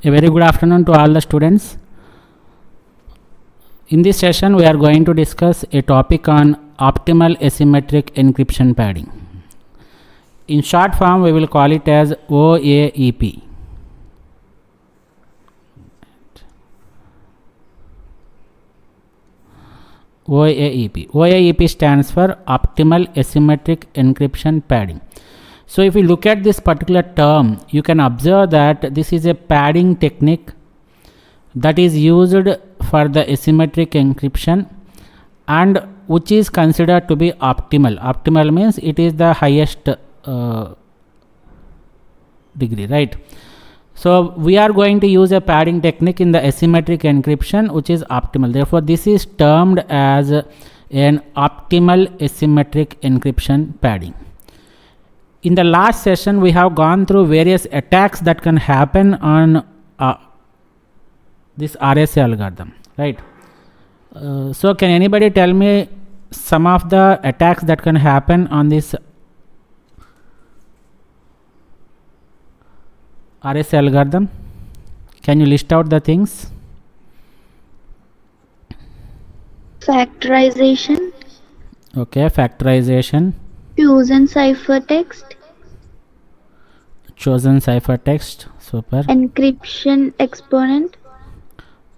A very good afternoon to all the students. In this session, we are going to discuss a topic on optimal asymmetric encryption padding. In short form, we will call it as OAEP. OAEP. OAEP stands for optimal asymmetric encryption padding. So if you look at this particular term, you can observe that this is a padding technique that is used for the asymmetric encryption and which is considered to be optimal. Optimal means it is the highest degree, right? So we are going to use a padding technique in the asymmetric encryption which is optimal. Therefore, this is termed as an optimal asymmetric encryption padding. In the last session, we have gone through various attacks that can happen on this RSA algorithm, right? So can anybody tell me some of the attacks that can happen on this RSA algorithm? Can you list out the things? Factorization. Okay, factorization. Chosen ciphertext. Chosen ciphertext. Super. Encryption exponent.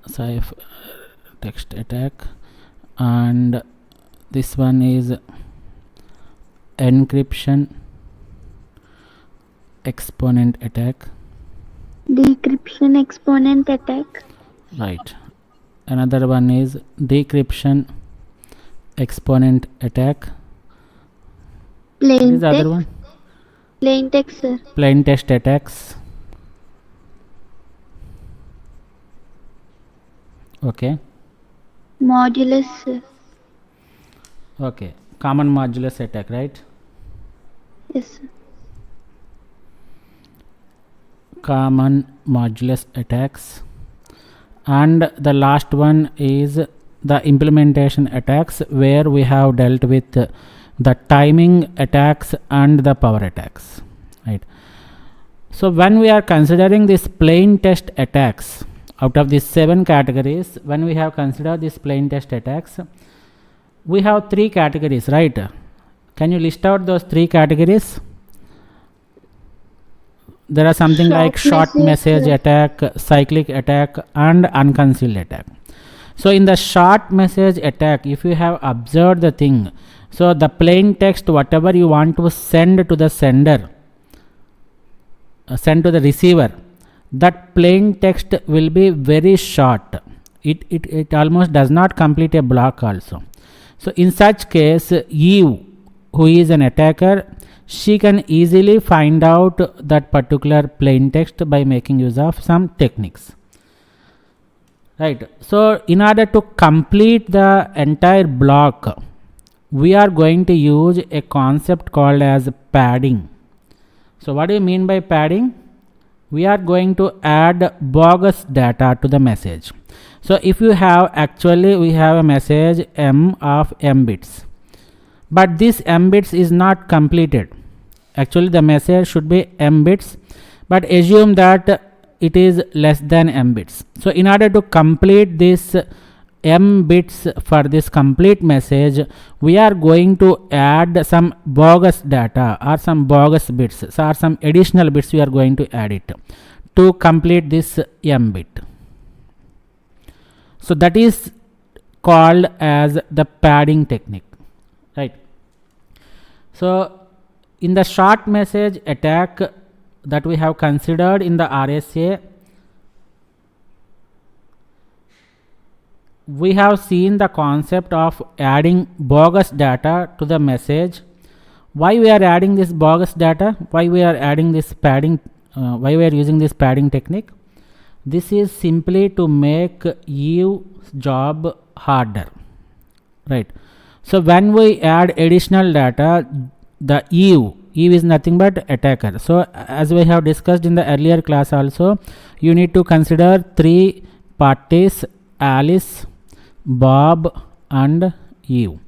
Ciphertext attack. And this one is encryption exponent attack. Decryption exponent attack. Right. Another one is decryption exponent attack. Plain This text. other one. Plain text, sir. Plain text attacks. Okay. Modulus, sir. Okay. Common modulus attack, right? Yes, sir. Common modulus attacks. And the last one is the implementation attacks, where we have dealt with the timing attacks and the power attacks, right? So when we are considering this plain text attacks, out of these 7 categories, when we have considered these plain text attacks, we have 3 categories, right? Can you list out those 3 categories? There are something like short message attack, cyclic attack, and unconcealed attack. So in the short message attack, if you have observed the thing, so the plain text, whatever you want to send to the sender, send to the receiver, that plain text will be very short. It almost does not complete a block also. So in such case, Eve, who is an attacker, she can easily find out that particular plain text by making use of some techniques, right? So in order to complete the entire block, we are going to use a concept called as padding. So what do you mean by padding? We are going to add bogus data to the message. So if you have, actually we have a message M of M bits, but this M bits is not completed. Actually the message should be M bits, but assume that it is less than M bits. So in order to complete this M bits for this complete message, we are going to add some bogus data or some bogus bits, or some additional bits we are going to add it to complete this M bit. So that is called as the padding technique, right? So in the short message attack that we have considered in the RSA, we have seen the concept of adding bogus data to the message. Why we are adding this bogus data? Why we are adding this padding? Why we are using this padding technique? This is simply to make Eve's job harder, right? So when we add additional data, the Eve is nothing but attacker. So as we have discussed in the earlier class also, you need to consider 3 parties: Alice, Bob, and Eve.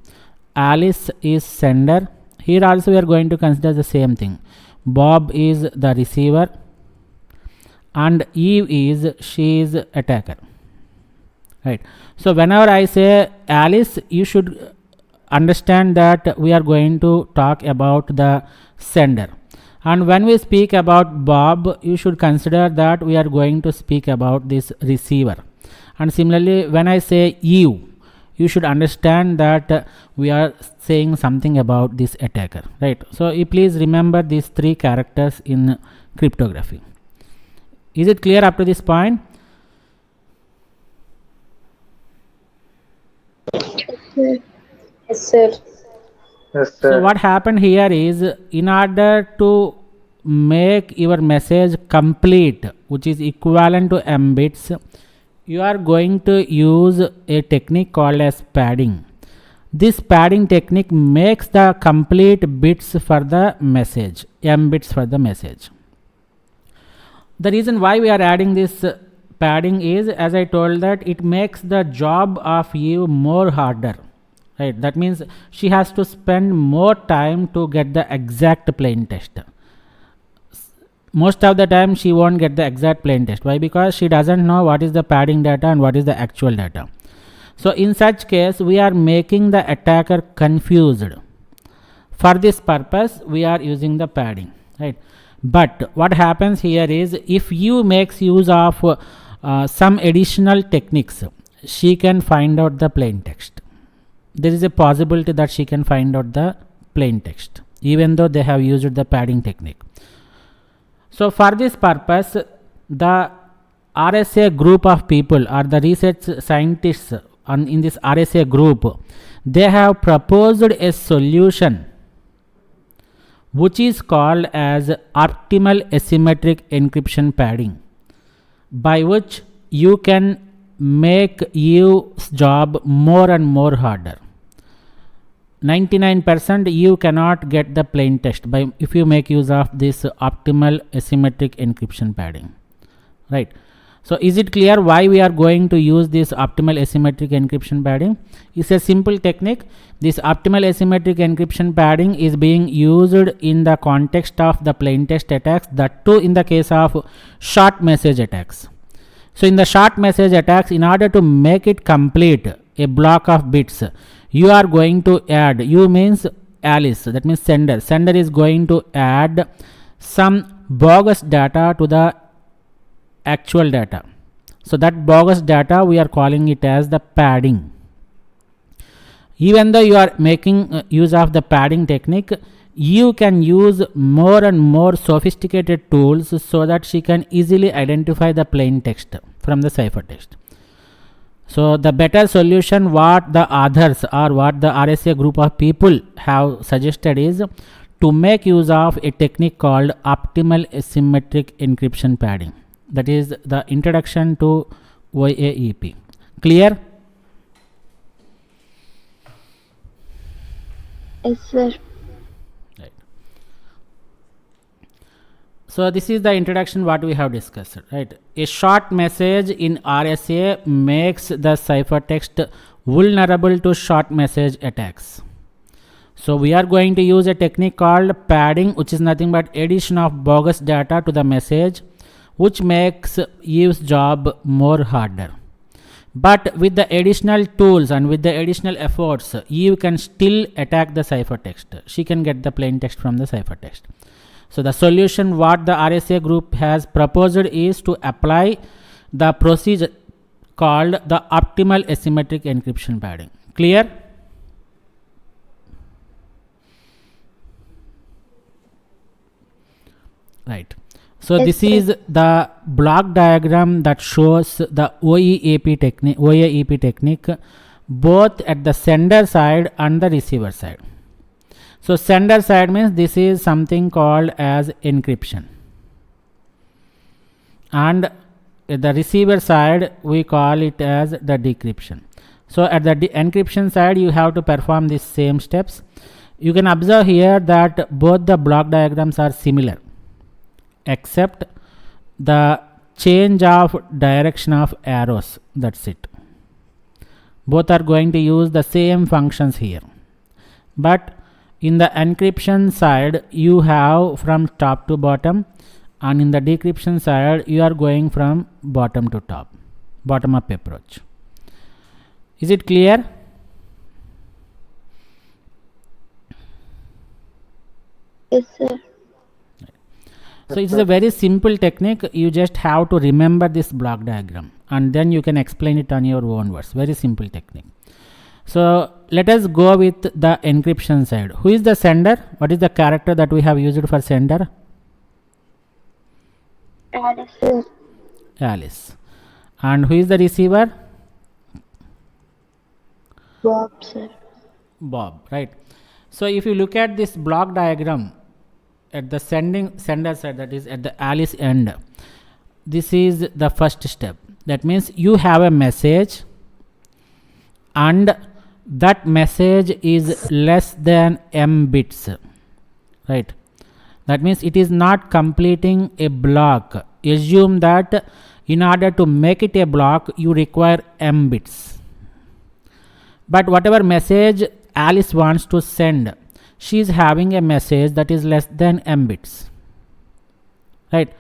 Alice is sender. Here also we are going to consider the same thing. Bob is the receiver, and Eve is, she is attacker, right? So whenever I say Alice, you should understand that we are going to talk about the sender, and when we speak about Bob, you should consider that we are going to speak about this receiver. And similarly, when I say Eve, you should understand that we are saying something about this attacker, right? So you please remember these three characters in cryptography. Is it clear up to this point? Yes, sir. Yes, So sir. what happened here is, in order to make your message complete, which is equivalent to m bits, you are going to use a technique called as padding. This padding technique makes the complete bits for the message, m bits for the message. The reason why we are adding this padding is, as I told, that it makes the job of you more harder, right? That means she has to spend more time to get the exact plain text. Most of the time she won't get the exact plain text. Why? Because she doesn't know what is the padding data and what is the actual data. So in such case, we are making the attacker confused. For this purpose, we are using the padding, right? But what happens here is, if you makes use of some additional techniques, she can find out the plain text. There is a possibility that she can find out the plain text, even though they have used the padding technique. So for this purpose, the RSA group of people, or the research scientists in this RSA group, they have proposed a solution which is called as optimal asymmetric encryption padding, by which you can make your job more and more harder. 99% you cannot get the plain text by if you make use of this optimal asymmetric encryption padding, right? So is it clear why we are going to use this optimal asymmetric encryption padding? It's a simple technique. This optimal asymmetric encryption padding is being used in the context of the plain text attacks, that too in the case of short message attacks. So in the short message attacks, in order to make it complete, a block of bits, you are going to add, you means Alice, that means sender. Sender is going to add some bogus data to the actual data. So that bogus data, we are calling it as the padding. Even though you are making use of the padding technique, you can use more and more sophisticated tools so that she can easily identify the plain text from the ciphertext. So the better solution what the authors or what the RSA group of people have suggested is to make use of a technique called optimal asymmetric encryption padding. That is the introduction to OAEP. Clear? Yes, sir. Right. So this is the introduction what we have discussed, right? A short message in RSA makes the ciphertext vulnerable to short message attacks. So we are going to use a technique called padding, which is nothing but addition of bogus data to the message, which makes Eve's job more harder. But with the additional tools and with the additional efforts, Eve can still attack the ciphertext. She can get the plain text from the ciphertext. So the solution what the RSA group has proposed is to apply the procedure called the optimal asymmetric encryption padding. Clear? Right. So Yes, this sir. is the block diagram that shows the OAEP technique both at the sender side and the receiver side. So sender side means this is something called as encryption, and at the receiver side we call it as the decryption. So at the encryption side you have to perform these same steps. You can observe here that both the block diagrams are similar, except the change of direction of arrows, that's it. Both are going to use the same functions here, but in the encryption side you have from top to bottom and in the decryption side you are going from bottom to top, bottom up approach. Is it clear? Yes, sir. So it is a very simple technique. You just have to remember this block diagram and then you can explain it on your own words. Very simple technique. So let us go with the encryption side. Who is the sender? What is the character that we have used for sender? Alice, sir. Alice. And who is the receiver? Bob, sir. Bob, right? So if you look at this block diagram at the sender side, that is at the Alice end, this is the first step. That means you have a message and that message is less than m bits, right? That means it is not completing a block. Assume that in order to make it a block you require m bits, but whatever message Alice wants to send, she is having a message that is less than m bits, right?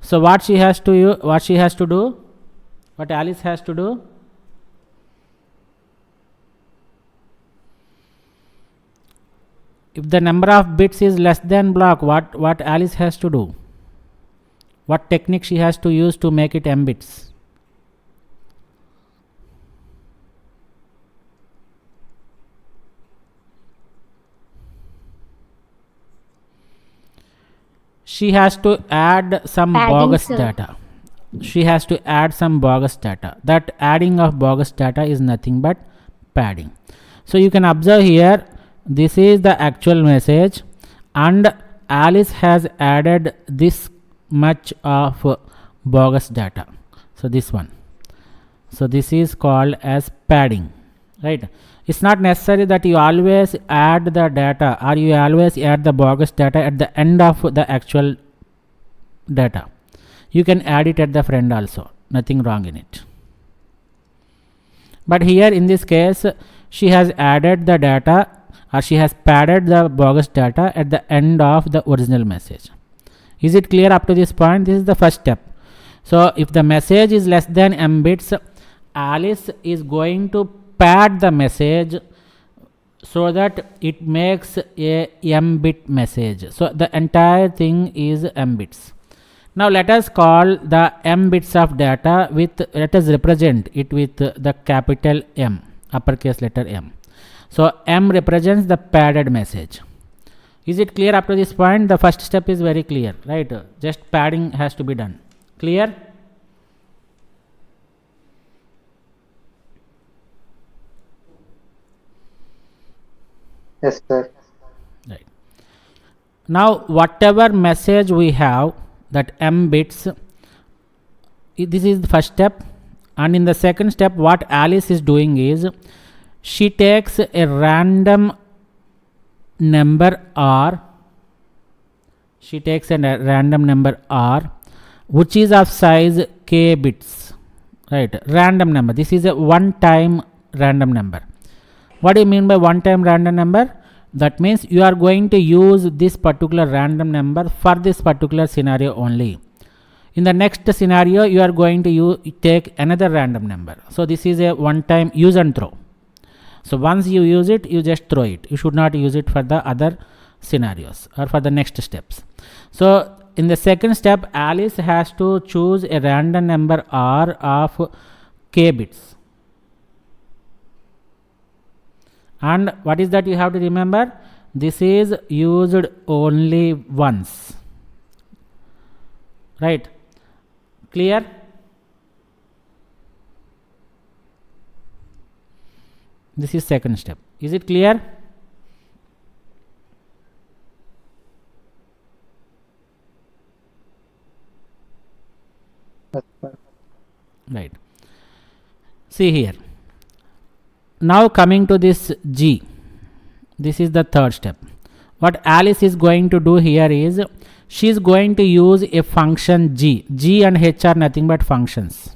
So what she has to do, what Alice has to do, if the number of bits is less than block, what Alice has to do, what technique she has to use to make it m bits? She has to add some Padding, bogus sir. data. She has to add some bogus data. That adding of bogus data is nothing but padding. So you can observe here, this is the actual message and Alice has added this much of bogus data. So this one. So this is called as padding, right? It's not necessary that you always add the data or you always add the bogus data at the end of the actual data. You can add it at the front also, nothing wrong in it. But here in this case she has added the data or she has padded the bogus data at the end of the original message. Is it clear up to this point? This is the first step. So if the message is less than m bits, Alice is going to pad the message so that it makes a m bit message. So the entire thing is m bits. Now let us call the m bits of data with, let us represent it with the capital M, uppercase letter M. So m represents the padded message. Is it clear up to this point? The first step is very clear, right? Just padding has to be done. Clear? Yes, sir. Right. Now whatever message we have, that m bits, this is the first step, and in the second step what Alice is doing is she takes a random number r, which is of size k bits, right? Random number. This is a one time random number. What do you mean by one time random number? That means you are going to use this particular random number for this particular scenario only. In the next scenario you are going to take another random number. So this is a one time use and throw. So once you use it, you just throw it. You should not use it for the other scenarios or for the next steps. So in the second step Alice has to choose a random number r of k bits. And what is that you have to remember? This is used only once, right? Clear? This is second step. Is it clear? Yes, sir. Right. See here. Now coming to this G, this is the third step. What Alice is going to do here is she is going to use a function G. G and H are nothing but functions.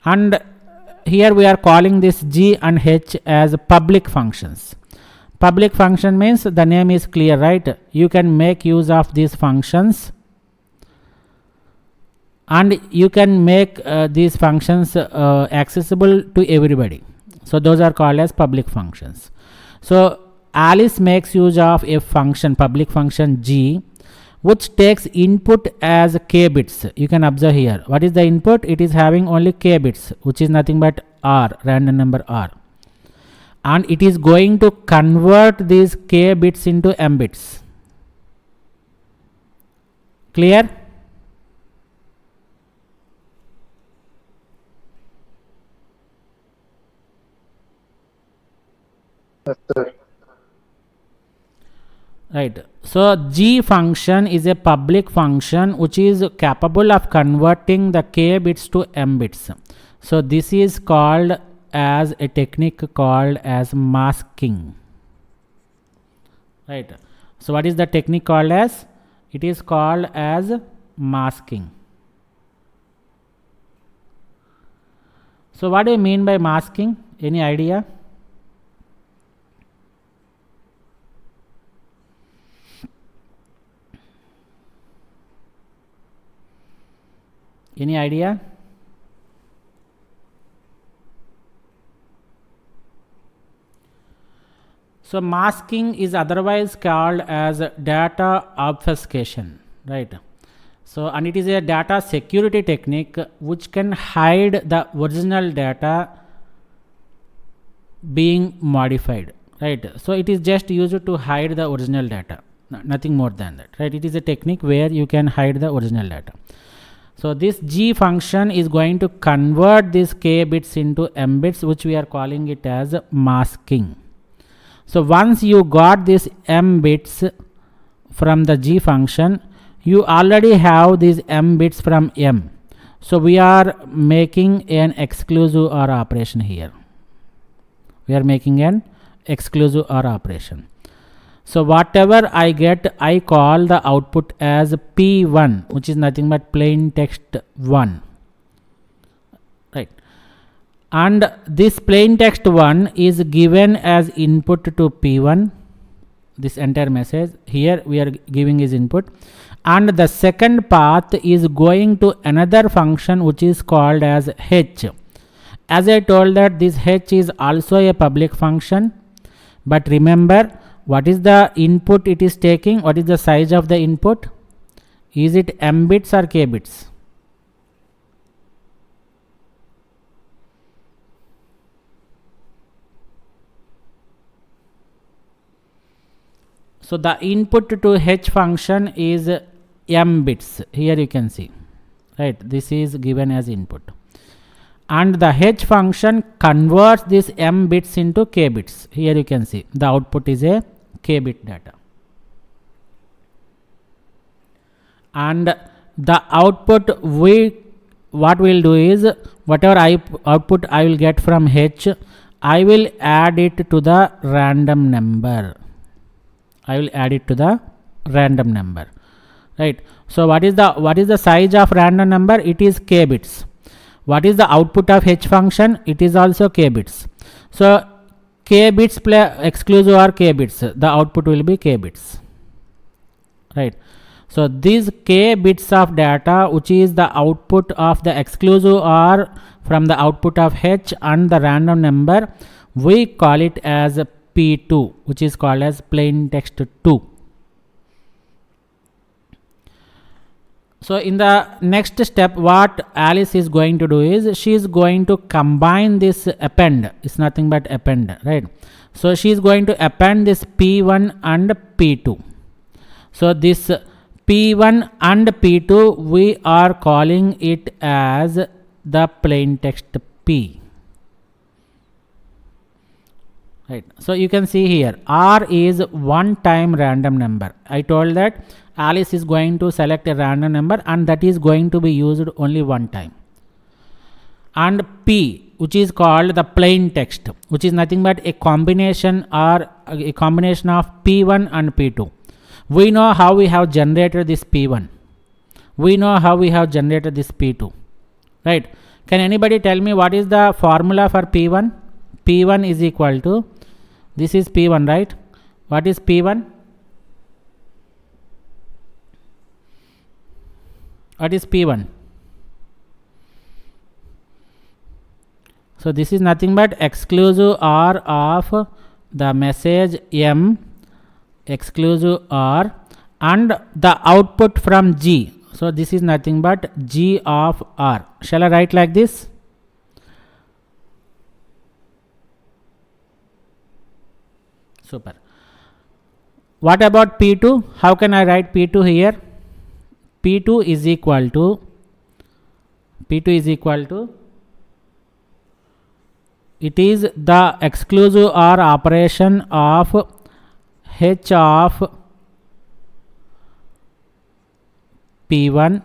And here we are calling this G and H as public functions. Public function means the name is clear, right? You can make use of these functions, and you can make these functions accessible to everybody. So those are called as public functions. So Alice makes use of a function, public function G, which takes input as k bits. You can observe here. What is the input? It is having only k bits, which is nothing but r, random number r. And it is going to convert these k bits into m bits. Clear? Yes, sir. Right. So G function is a public function which is capable of converting the k bits to m bits. So this is called as a technique called as masking. Right. So what is the technique called as? It is called as masking. So what do you mean by masking? Any idea? Any idea? So masking is otherwise called as data obfuscation, right? So, and it is a data security technique which can hide the original data being modified, right? So it is just used to hide the original data, nothing more than that, right? It is a technique where you can hide the original data. So this G function is going to convert these k bits into m bits, which we are calling it as masking. So once you got these m bits from the G function, you already have these m bits from m. So we are making an exclusive OR operation here. We are making an exclusive OR operation. So whatever I get, I call the output as P1, which is nothing but plain text 1, right? And this plain text 1 is given as input to P1. This entire message here we are giving is input, and the second path is going to another function which is called as H. As I told that this H is also a public function, but remember, what is the input it is taking? What is the size of the input? Is it m bits or k bits? So the input to H function is m bits. Here you can see, right? This is given as input. And the H function converts this m bits into k bits. Here you can see the output is a k bit data. And the output what we'll do is, whatever output I will get from H, I will add it to the random number. I will add it to the random number, right? So what is the size of random number? It is k bits. What is the output of H function? It is also k bits. So k bits play exclusive or k bits, the output will be k bits, right? So these k bits of data, which is the output of the exclusive OR from the output of H and the random number, we call it as P2, which is called as plain text 2. So in the next step, what Alice is going to do is, she is going to combine this append. It's nothing but append, right? So she is going to append this P1 and P2. So this P1 and P2, we are calling it as the plain text P, right? So you can see here, R is one time random number. I told that Alice is going to select a random number and that is going to be used only one time. And P, which is called the plain text, which is nothing but a combination or a combination of P1 and P2. We know how we have generated this P1. We know how we have generated this P2, right? Can anybody tell me what is the formula for P1? P1 is equal to, this is P1, right? What is P1? What is P1? So this is nothing but exclusive OR of the message M, exclusive OR, and the output from G. So this is nothing but G of R. Shall I write like this? Super. What about P2? How can I write P2 here? P2 is equal to it is the exclusive OR operation of H of P1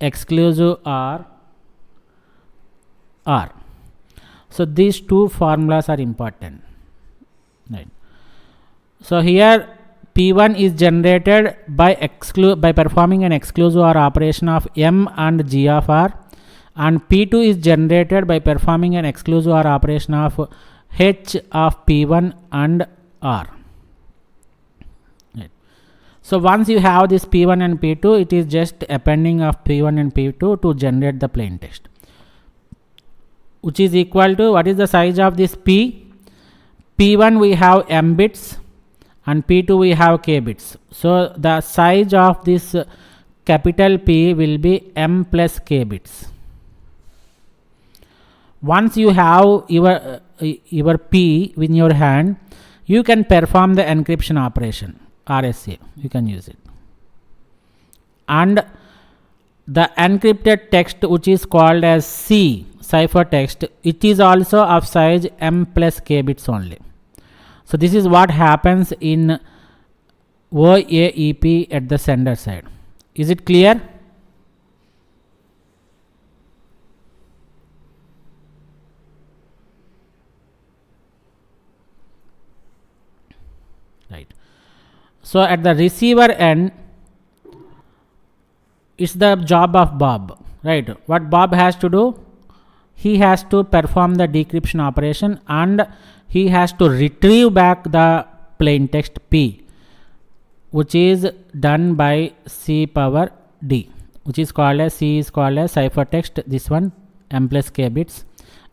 exclusive OR R. So these two formulas are important, right? So here P1 is generated by performing an exclusive OR operation of M and G of R, and P2 is generated by performing an exclusive OR operation of H of P1 and R. Right. So once you have this P1 and P2, it is just appending of P1 and P2 to generate the plain text, which is equal to, what is the size of this P? P1 we have M bits and P2 we have K bits. So the size of this capital P will be M plus K bits. Once you have your P in your hand, you can perform the encryption operation, RSA, you can use it. And the encrypted text, which is called as C, ciphertext, it is also of size M plus K bits only. So this is what happens in OAEP at the sender side. Is it clear? Right. So at the receiver end, it's the job of Bob, right? What Bob has to do? He has to perform the decryption operation and he has to retrieve back the plain text P, which is done by C power D, which is called as C is called as ciphertext, this one M plus K bits,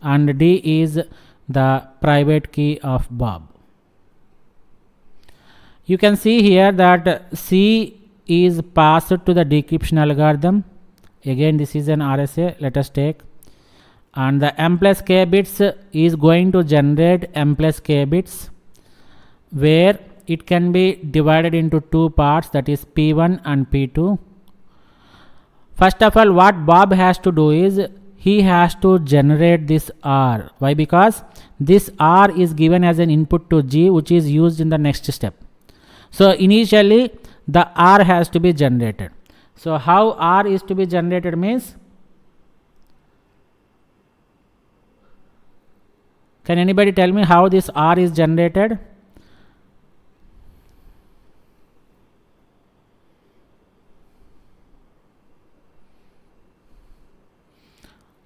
and D is the private key of Bob. You can see here that C is passed to the decryption algorithm. Again, this is an RSA, let us take, and the M plus K bits is going to generate M plus K bits, where it can be divided into two parts, that is P1 and P2. First of all, what Bob has to do is he has to generate this R. Why? Because this R is given as an input to G, which is used in the next step. So initially the R has to be generated. So how R is to be generated means, can anybody tell me how this R is generated?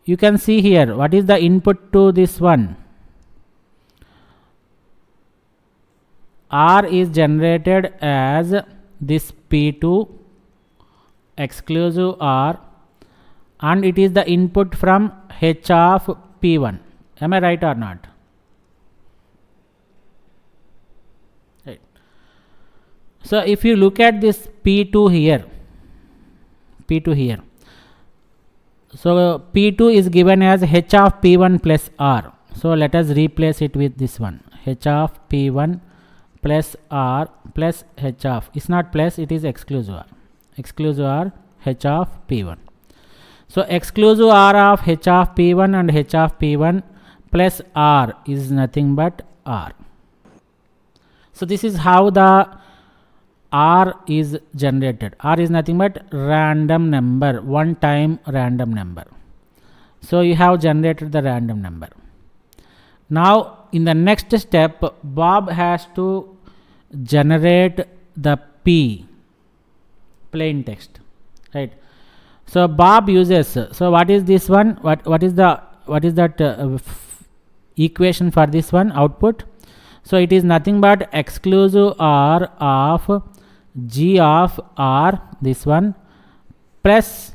You can see here, what is the input to this one? R is generated as this P2 exclusive R, and it is the input from H of P1. Am I right or not? Right. So if you look at this P2 here, so P2 is given as H of P1 plus R. So let us replace it with this one, H of P1 plus R plus H of, it's not plus, it is exclusive R, H of P1. So exclusive R of H of P1 and H of P1 plus R is nothing but R. So this is how the R is generated. R is nothing but random number, one time random number. So you have generated the random number. Now in the next step, Bob has to generate the P, plain text, right? So Bob uses, so what is this one? What is that equation for this one, output? So it is nothing but exclusive OR of G of R, this one, plus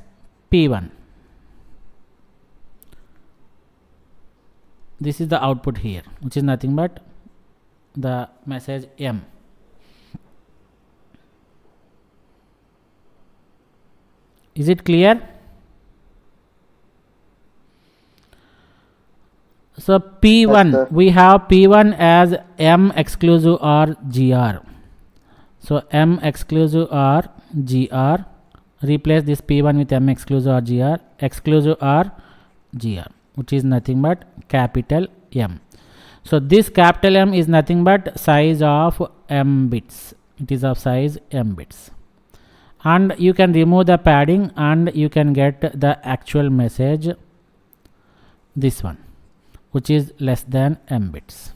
P1. This is the output here, which is nothing but the message M. Is it clear? So P1, Yes, we have P1 as M exclusive OR GR. So M exclusive OR GR, replace this P1 with M exclusive OR GR, exclusive OR GR, which is nothing but capital M. So this capital M is nothing but size of M bits. It is of size M bits. And you can remove the padding and you can get the actual message, this one, which is less than M bits.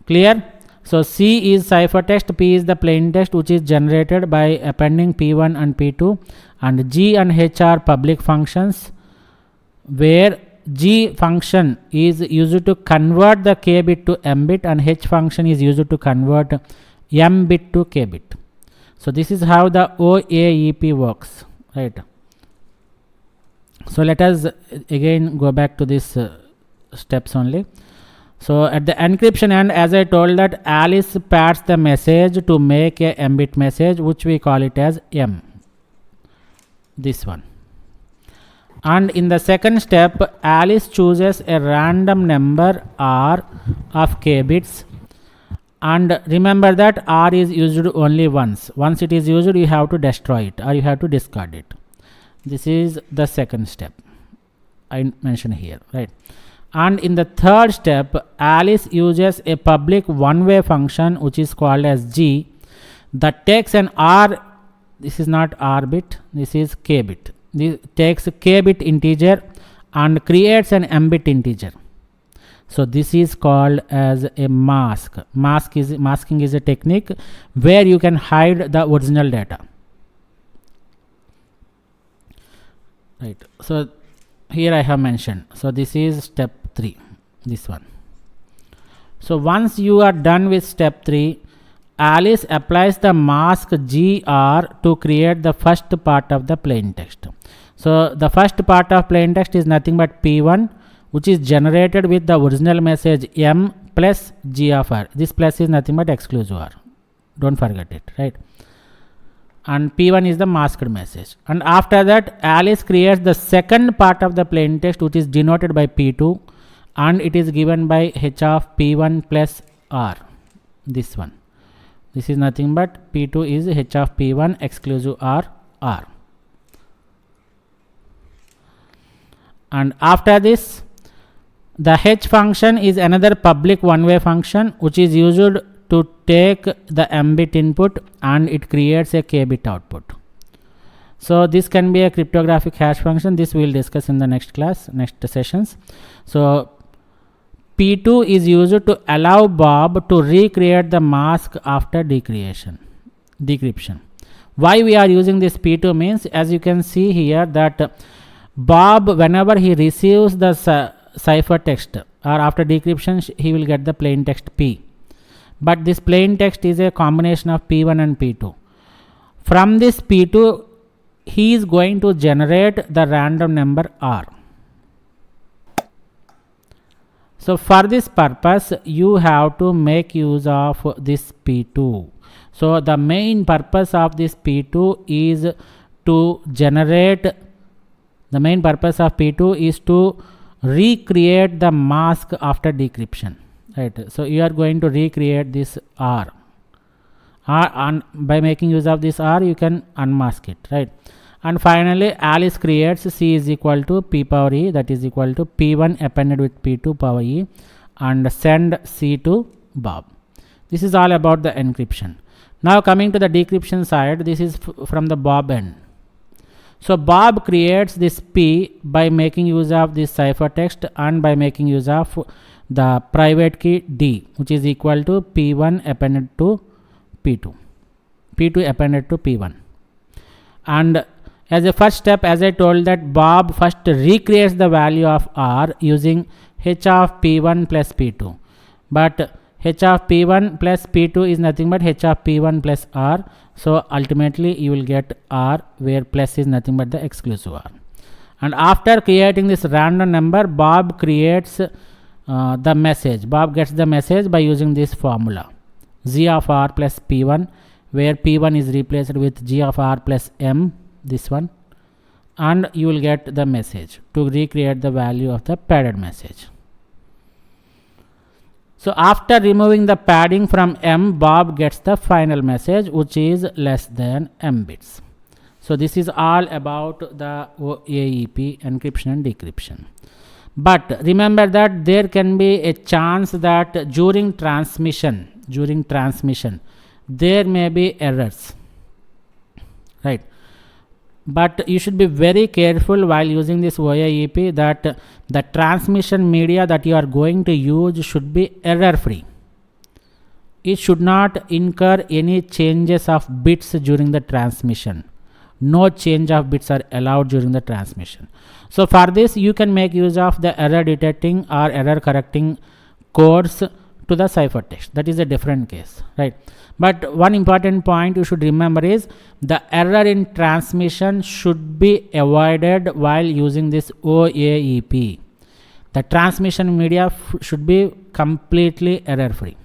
Clear? So C is ciphertext, P is the plain text which is generated by appending P1 and P2, and G and H are public functions where G function is used to convert the K bit to M bit and H function is used to convert M bit to K bit. So this is how the OAEP works, right? So let us again go back to this steps only. So at the encryption end, as I told that Alice pads the message to make a M bit message, which we call it as M, this one. And in the second step, Alice chooses a random number R of K bits, and remember that R is used only once. Once it is used, you have to destroy it or you have to discard it. This is the second step I mentioned here, right? And in the third step, Alice uses a public one-way function which is called as G that takes an R, this is not R bit, this is K bit. This takes K bit integer and creates an M bit integer. So this is called as a mask. Masking is a technique where you can hide the original data. Right. So here I have mentioned. So this is step 3, this one. So once you are done with step 3, Alice applies the mask GR to create the first part of the plain text. So the first part of plain text is nothing but P1, which is generated with the original message M plus G of R. This plus is nothing but exclusive R. Don't forget it, right? And P1 is the masked message. And after that, Alice creates the second part of the plain text, which is denoted by P2, and it is given by H of P1 plus R. This one. This is nothing but P2 is H of P1 exclusive R, R. And after this, the H function is another public one-way function which is used to take the M bit input and it creates a K bit output. So this can be a cryptographic hash function. This we will discuss in the next class, next sessions. So P2 is used to allow Bob to recreate the mask after decryption. Why we are using this P2 means, as you can see here, that Bob, whenever he receives the ciphertext or after decryption, he will get the plain text P. But this plain text is a combination of P1 and P2. From this P2, he is going to generate the random number R. So for this purpose, you have to make use of this P2. So the main purpose of this P2 is to generate, the main purpose of P2 is to recreate the mask after decryption, right? So you are going to recreate this R, and by making use of this R, you can unmask it, right? And finally, Alice creates C is equal to P power E, that is equal to P1 appended with P2 power E, and send C to Bob. This is all about the encryption. Now coming to the decryption side, this is from the Bob end. So Bob creates this P by making use of this ciphertext and by making use of the private key D, which is equal to P1 appended to P2, P2 appended to P1. And as a first step, as I told, that Bob first recreates the value of R using H of P1 plus P2. But h of p1 plus p2 is nothing but h of p1 plus r. So ultimately you will get r, where plus is nothing but the exclusive r. And after creating this random number, Bob creates the message. Bob gets the message by using this formula, g of r plus p1, where p1 is replaced with g of r plus m, this one, and you will get the message to recreate the value of the padded message. So after removing the padding from m, Bob gets the final message, which is less than m bits. So this is all about the OAEP, encryption and decryption. But remember that there can be a chance that during transmission there may be errors, right? But you should be very careful while using this OAEP that the transmission media that you are going to use should be error free. It should not incur any changes of bits during the transmission. No change of bits are allowed during the transmission. So for this you can make use of the error detecting or error correcting codes to the ciphertext. That is a different case, right? But one important point you should remember is the error in transmission should be avoided while using this OAEP. The transmission media should be completely error free,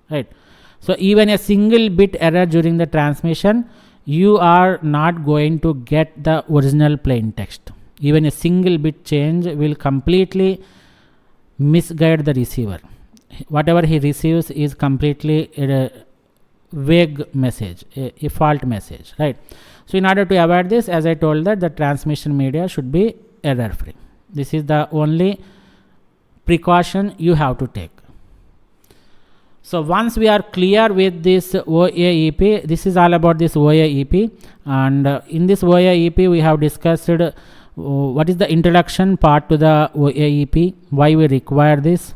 right? So even a single bit error during the transmission, you are not going to get the original plain text. Even a single bit change will completely misguide the receiver. Whatever he receives is completely a vague message, a fault message, right? So in order to avoid this, as I told, that the transmission media should be error free. This is the only precaution you have to take. So once we are clear with this OAEP, this is all about this OAEP, and in this OAEP we have discussed what is the introduction part to the OAEP, why we require this,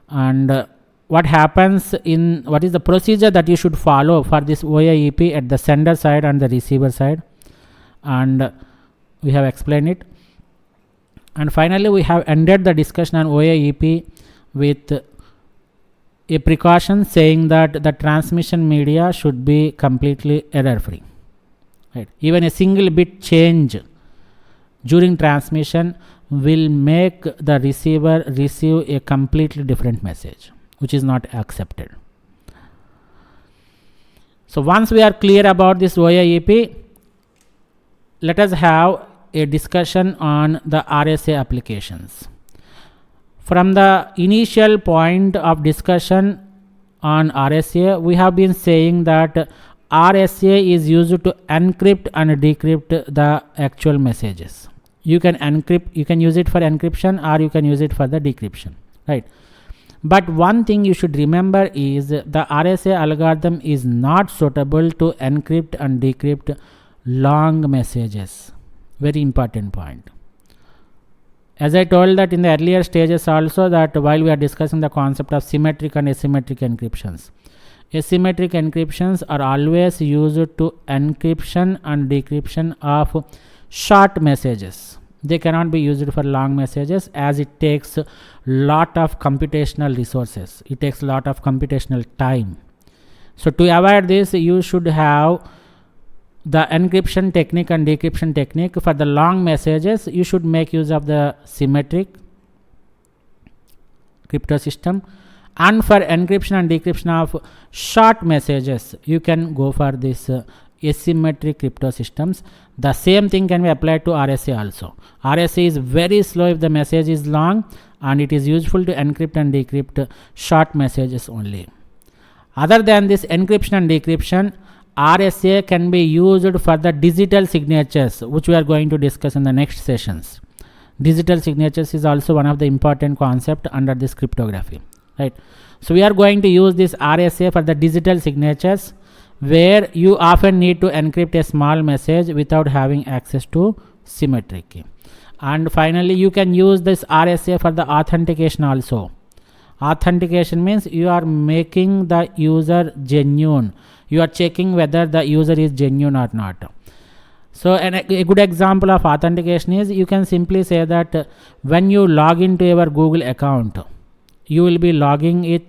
and what happens in, what is the procedure that you should follow for this OAEP at the sender side and the receiver side, and we have explained it. And finally we have ended the discussion on OAEP with a precaution saying that the transmission media should be completely error free, right? Even a single bit change during transmission will make the receiver receive a completely different message, which is not accepted. So once we are clear about this OAEP, let us have a discussion on the RSA applications. From the initial point of discussion on RSA, we have been saying that RSA is used to encrypt and decrypt the actual messages. You can encrypt, you can use it for encryption, or you can use it for the decryption, right? But one thing you should remember is the RSA algorithm is not suitable to encrypt and decrypt long messages. Very important point. As I told that in the earlier stages also, that while we are discussing the concept of symmetric and asymmetric encryptions, asymmetric encryptions are always used to encryption and decryption of short messages. They cannot be used for long messages, as it takes lot of computational resources. It takes lot of computational time. So to avoid this, you should have the encryption technique and decryption technique. For the long messages, you should make use of the symmetric crypto system, and for encryption and decryption of short messages, you can go for this asymmetric crypto systems. The same thing can be applied to RSA also. RSA is very slow if the message is long, and it is useful to encrypt and decrypt short messages only. Other than this encryption and decryption, RSA can be used for the digital signatures, which we are going to discuss in the next sessions. Digital signatures is also one of the important concept under this cryptography, right? So we are going to use this RSA for the digital signatures, where you often need to encrypt a small message without having access to symmetric key. And finally, you can use this RSA for the authentication also. Authentication means you are making the user genuine. You are checking whether the user is genuine or not. So a good example of authentication is, you can simply say that when you log into your Google account, you will be logging it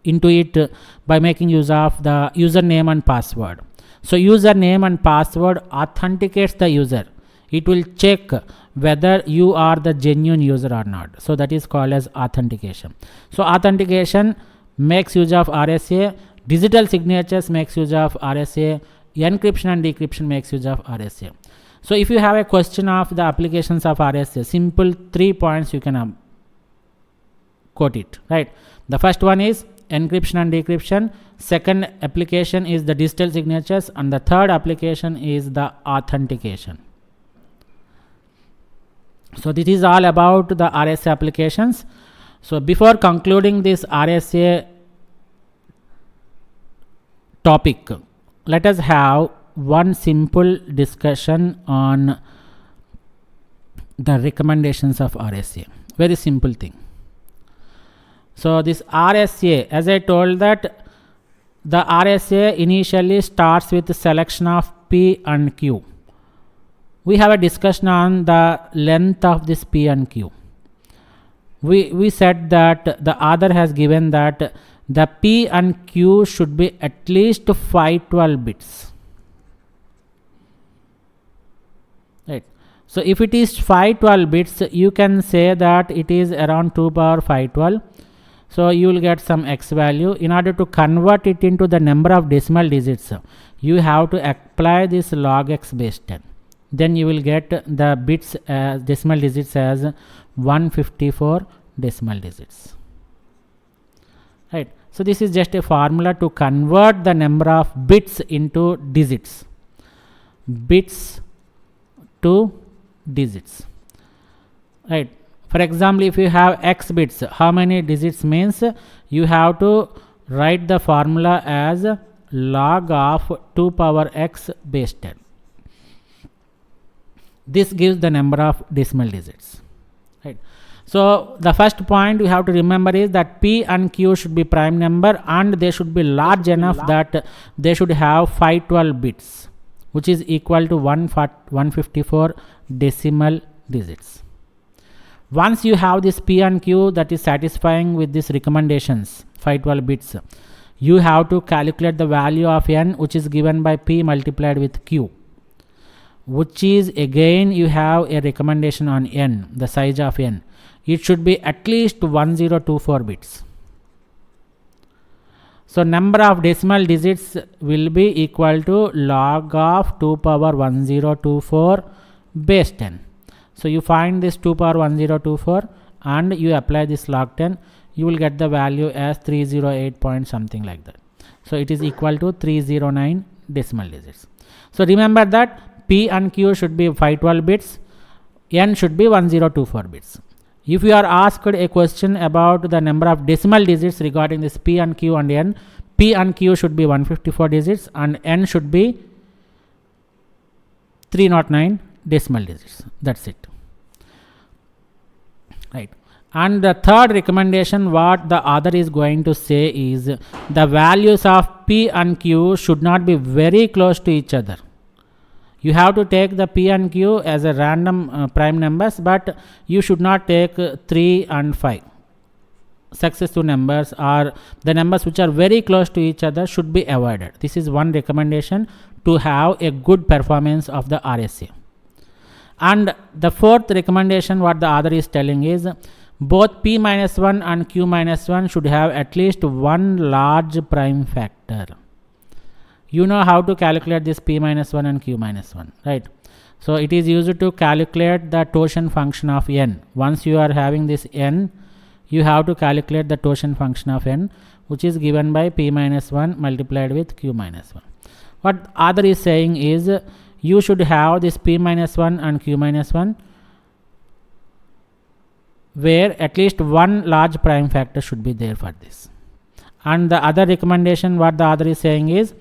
into it by making use of the username and password. So username and password authenticates the user. It will check whether you are the genuine user or not. So that is called as authentication. So authentication makes use of RSA, digital signatures makes use of RSA, encryption and decryption makes use of RSA. So if you have a question of the applications of RSA, simple 3 points you can quote it, right? The first one is encryption and decryption, second application is the digital signatures, and the third application is the authentication. So this is all about the RSA applications. So before concluding this RSA topic, let us have one simple discussion on the recommendations of RSA. Very simple thing. So this RSA, as I told that the RSA initially starts with the selection of P and Q. We have a discussion on the length of this P and Q. We said that the author has given that the P and Q should be at least 512 bits. Right. So if it is 512 bits, you can say that it is around 2 power 512. So you will get some x value. In order to convert it into the number of decimal digits, you have to apply this log x base 10. Then you will get the bits as decimal digits as 154 decimal digits. Right. So this is just a formula to convert the number of bits into digits. Bits to digits. Right. For example, if you have x bits, how many digits means you have to write the formula as log of 2 power x base 10. This gives the number of decimal digits. Right. So the first point we have to remember is that P and Q should be prime number and they should be large enough that they should have 512 bits, which is equal to 154 decimal digits. Once you have this P and Q that is satisfying with these recommendations, 512 bits, you have to calculate the value of n, which is given by P multiplied with Q, which is again you have a recommendation on n, the size of n. It should be at least 1024 bits. So number of decimal digits will be equal to log of 2 power 1024 base 10. So you find this 2 power 1024 and you apply this log 10, you will get the value as 308 point something like that. So it is equal to 309 decimal digits. So remember that P and Q should be 512 bits, n should be 1024 bits. If you are asked a question about the number of decimal digits regarding this P and Q and n, P and Q should be 154 digits and n should be 309 decimal digits. That's it. Right. And the third recommendation what the author is going to say is the values of P and Q should not be very close to each other. You have to take the P and Q as a random prime numbers, but you should not take 3 and 5. Successive numbers or the numbers which are very close to each other should be avoided. This is one recommendation to have a good performance of the RSA. And the fourth recommendation what the author is telling is both P minus 1 and Q minus 1 should have at least one large prime factor. You know how to calculate this P minus 1 and Q minus 1, right? So it is used to calculate the torsion function of n. Once you are having this n, you have to calculate the torsion function of n, which is given by P minus 1 multiplied with Q minus 1. What author is saying is you should have this P minus 1 and Q minus 1 where at least one large prime factor should be there for this. And the other recommendation what the author is saying is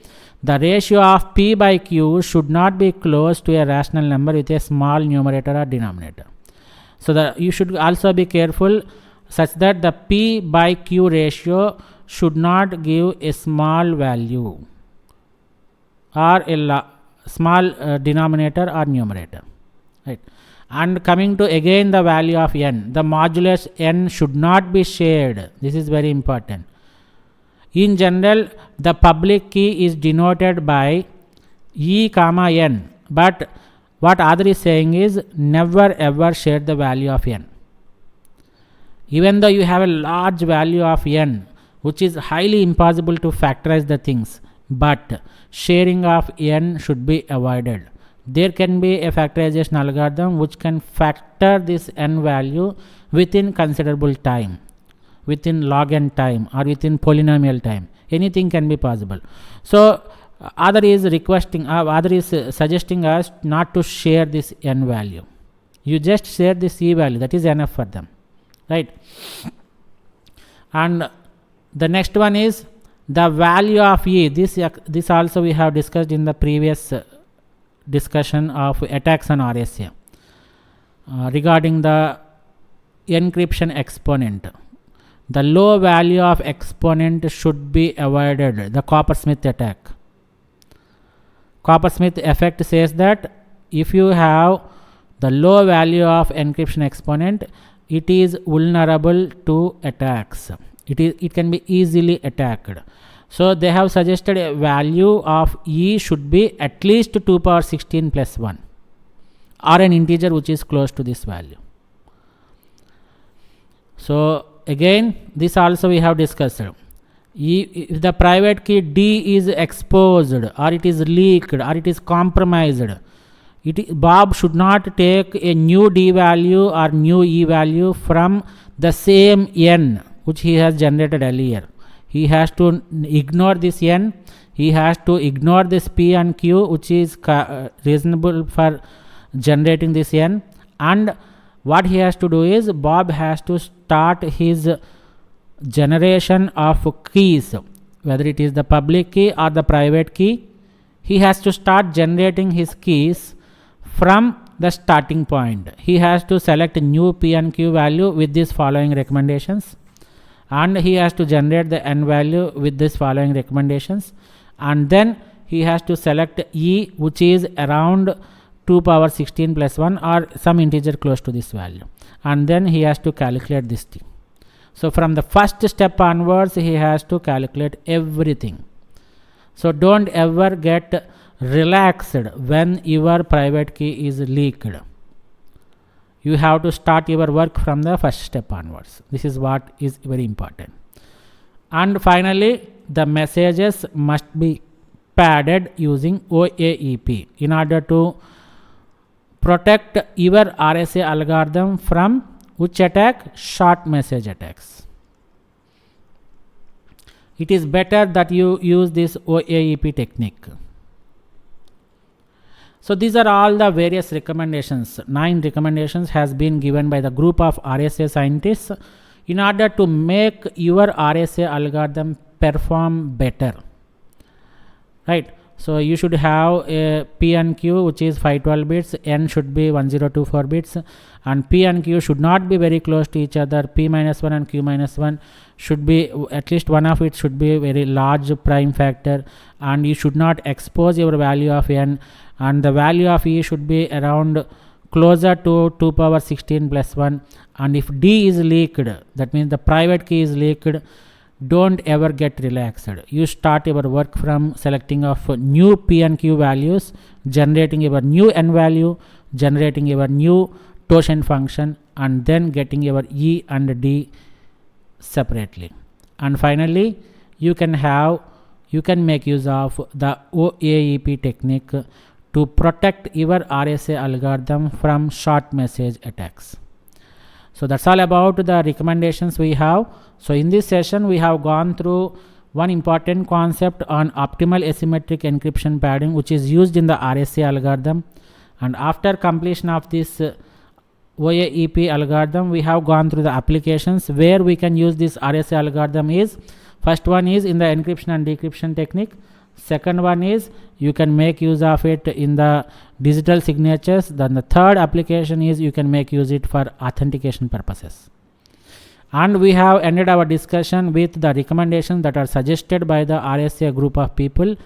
the ratio of P by Q should not be close to a rational number with a small numerator or denominator. So you should also be careful such that the P by Q ratio should not give a small value or a small denominator or numerator, right? And coming to again the value of n, the modulus n should not be shared. This is very important. In general, the public key is denoted by E comma n, but what Adar is saying is never ever share the value of n. Even though you have a large value of n, which is highly impossible to factorize the things, but sharing of n should be avoided. There can be a factorization algorithm which can factor this n value within considerable time, within log n time or within polynomial time. Anything can be possible. So Adar is suggesting us not to share this n value. You just share this e value, that is enough for them, right? And the next one is the value of e. This also we have discussed in the previous discussion of attacks on RSA regarding the encryption exponent. The low value of exponent should be avoided. The Coppersmith attack. Coppersmith effect says that if you have the low value of encryption exponent, it is vulnerable to attacks. It can be easily attacked. So they have suggested a value of e should be at least 2 power 16 plus 1 or an integer which is close to this value. So again, this also we have discussed. If the private key D is exposed or it is leaked or it is compromised, Bob should not take a new D value or new E value from the same n which he has generated earlier. He has to ignore this n, he has to ignore this p and q which is reasonable for generating this n, and what he has to do is Bob has to start his generation of keys, whether it is the public key or the private key. He has to start generating his keys from the starting point. He has to select a new p and q value with these following recommendations, and he has to generate the n value with this following recommendations, and then he has to select e which is around 2 power 16 plus 1 or some integer close to this value, and then he has to calculate this thing. So from the first step onwards he has to calculate everything. So don't ever get relaxed when your private key is leaked. You have to start your work from the first step onwards. This is what is very important. And finally, the messages must be padded using OAEP in order to protect your RSA algorithm from which attack? Short message attacks. It is better that you use this OAEP technique. So these are all the various recommendations. 9 recommendations has been given by the group of RSA scientists in order to make your RSA algorithm perform better, right? So you should have a P and Q which is 512 bits, N should be 1024 bits, and P and Q should not be very close to each other. P minus 1 and Q minus 1 should be, at least one of it should be a very large prime factor, and you should not expose your value of N, and the value of E should be around closer to 2 power 16 plus 1, and if D is leaked, that means the private key is leaked, don't ever get relaxed. You start your work from selecting of new P and Q values, generating your new N value, generating your new totient function, and then getting your E and D separately. And finally, you can make use of the OAEP technique to protect your RSA algorithm from short message attacks. So that's all about the recommendations we have. So in this session we have gone through one important concept on optimal asymmetric encryption padding which is used in the RSA algorithm, and after completion of this OAEP algorithm we have gone through the applications where we can use this RSA algorithm. Is first one is in the encryption and decryption technique, second one is you can make use of it in the digital signatures, then the third application is you can make use it for authentication purposes. And we have ended our discussion with the recommendations that are suggested by the RSA group of people.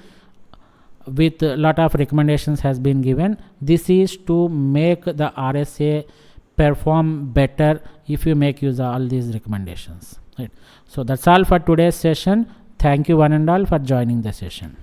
With a lot of recommendations has been given. This is to make the RSA perform better if you make use of all these recommendations, right? So that's all for today's session. Thank you one and all for joining the session.